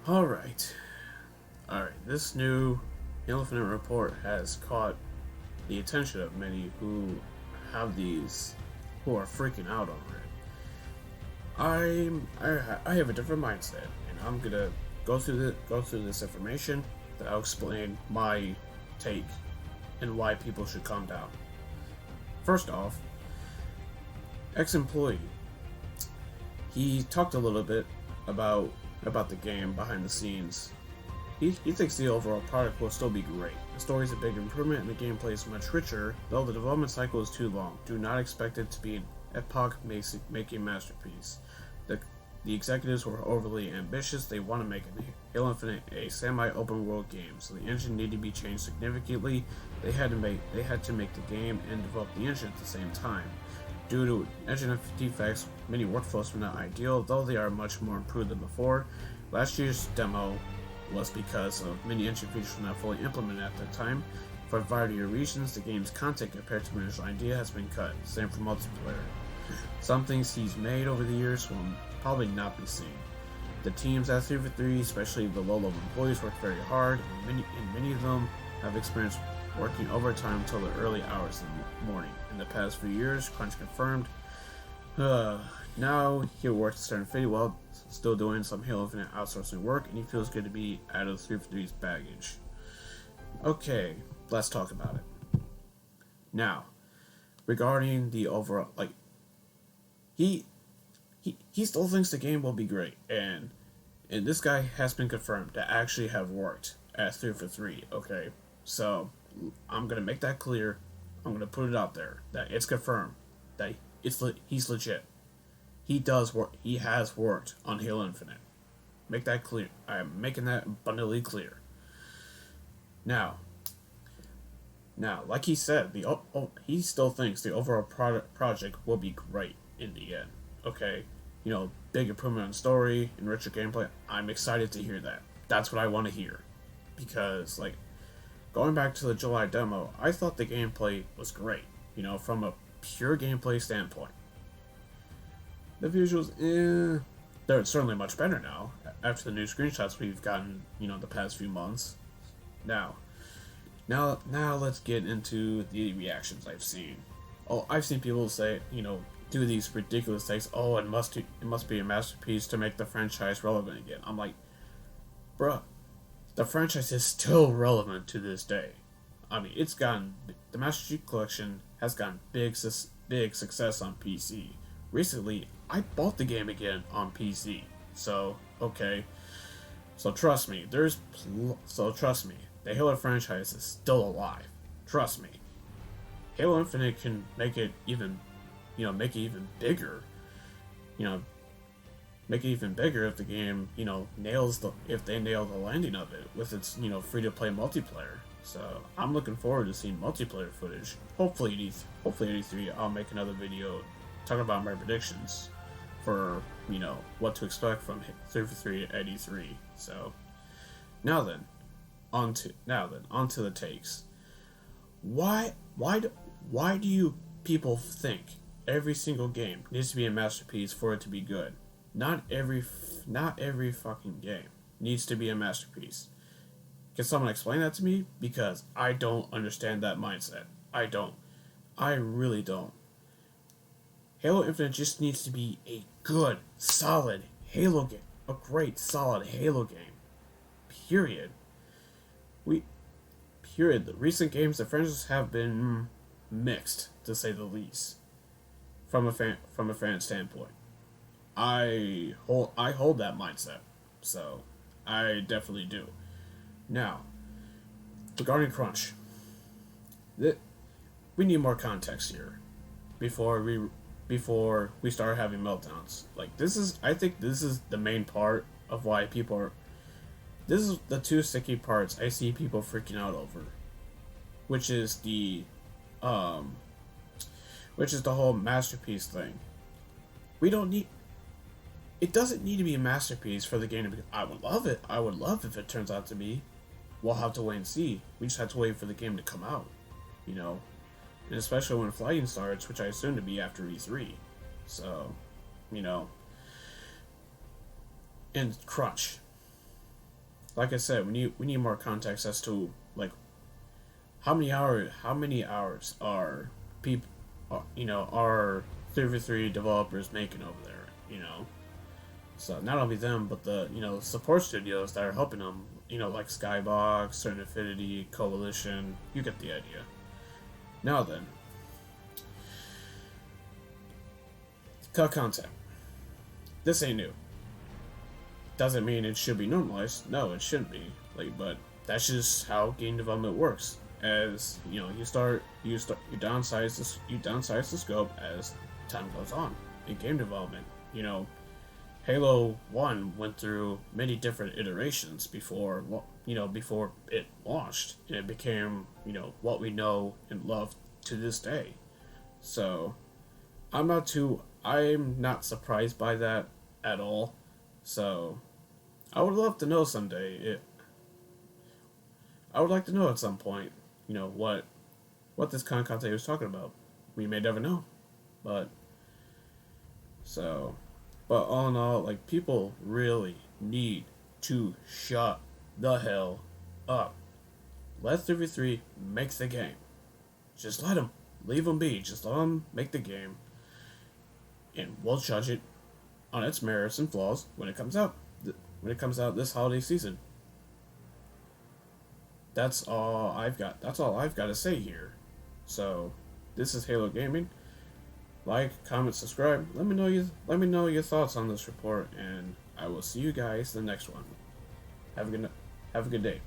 Alright. Alright, this new Infinite report has caught the attention of many who who are freaking out over it. I have a different mindset, and I'm gonna go through this information that I'll explain my take and why people should calm down. First off, ex-employee. He talked a little bit about the game behind the scenes. He thinks the overall product will still be great. The story is a big improvement and the gameplay is much richer, though the development cycle is too long. Do not expect it to be an epoch-making masterpiece. The executives were overly ambitious. They want to make Halo Infinite a semi-open world game, so the engine needed to be changed significantly. They had to make the game and develop the engine at the same time. Due to engine defects, many workflows were not ideal, though they are much more improved than before. Last year's demo was because of many engine features were not fully implemented at the time. For a variety of reasons, the game's content compared to the initial idea has been cut. Same for multiplayer. Some things he's made over the years will probably not be seen. The teams at 343, especially the low-level employees, worked very hard, and many of them have experienced working overtime until the early hours of the morning. In the past few years, Crunch confirmed. Now he works at Stern Infinity while still doing some Halo Infinite outsourcing work, and he feels good to be out of 343's baggage. Okay, let's talk about it. Now, regarding the overall, he still thinks the game will be great, and this guy has been confirmed to actually have worked at 343. Okay, so I'm gonna make that clear. I'm gonna put it out there that it's confirmed that he's legit. He does work. He has worked on Halo Infinite. Make that clear. I am making that abundantly clear. Now, like he said, he still thinks the overall project will be great in the end. Okay, big improvement in story and richer gameplay. I'm excited to hear that. That's what I want to hear, because going back to the July demo, I thought the gameplay was great. From a pure gameplay standpoint. The visuals, they're certainly much better now after the new screenshots we've gotten, the past few months. Now let's get into the reactions I've seen. Oh, I've seen people say, do these ridiculous things. Oh, it must be a masterpiece to make the franchise relevant again. I'm like, bruh, the franchise is still relevant to this day. I mean, the Master Chief Collection has gotten big success on PC. Recently, I bought the game again on PC. So, okay. So trust me, the Halo franchise is still alive. Trust me. Halo Infinite can make it even bigger. Make it even bigger if the game, if they nail the landing of it with its, free-to-play multiplayer. So I'm looking forward to seeing multiplayer footage. Hopefully at E3 I'll make another video talking about my predictions for, what to expect from 343 at E3. So now then, on to the takes. Why do you people think every single game needs to be a masterpiece for it to be good? Not every fucking game needs to be a masterpiece. Can someone explain that to me? Because I don't understand that mindset. I don't. I really don't. Halo Infinite just needs to be a good, solid Halo game. A great, solid Halo game. Period. The recent games, the franchises have been mixed, to say the least. From a fan standpoint. I hold that mindset. So, I definitely do. Now, regarding Crunch, we need more context here before we start having meltdowns. I think this is the main part of why people are. This is the two sticky parts I see people freaking out over, which is the whole masterpiece thing. It doesn't need to be a masterpiece for the game to be. I would love it. I would love if it turns out to be. We'll have to wait and see. We just have to wait for the game to come out, and especially when flighting starts, which I assume to be after E3. So, and Crunch. like I said, we need more context as to like how many hours are people, are 3v3 developers making over there, So not only them, but the support studios that are helping them, like Skybox, Certain Affinity, Coalition. You get the idea. Now then, cut content. This ain't new. Doesn't mean it should be normalized. No, it shouldn't be. But that's just how game development works. As you downsize the scope as time goes on in game development. Halo 1 went through many different iterations before it launched, and it became, what we know and love to this day. So, I'm not surprised by that at all. So, I would love to know someday. I would like to know at some point, what this Conte was talking about. We may never know, but so. But all in all, people really need to shut the hell up. Let 3v3 make the game. Just let them. Leave them be. Just let them make the game. And we'll judge it on its merits and flaws when it comes out. When it comes out this holiday season. That's all I've got. That's all I've got to say here. So, this is Halo Gaming. Like, comment, subscribe. Let me know your thoughts on this report, and I will see you guys in the next one. Have a good day.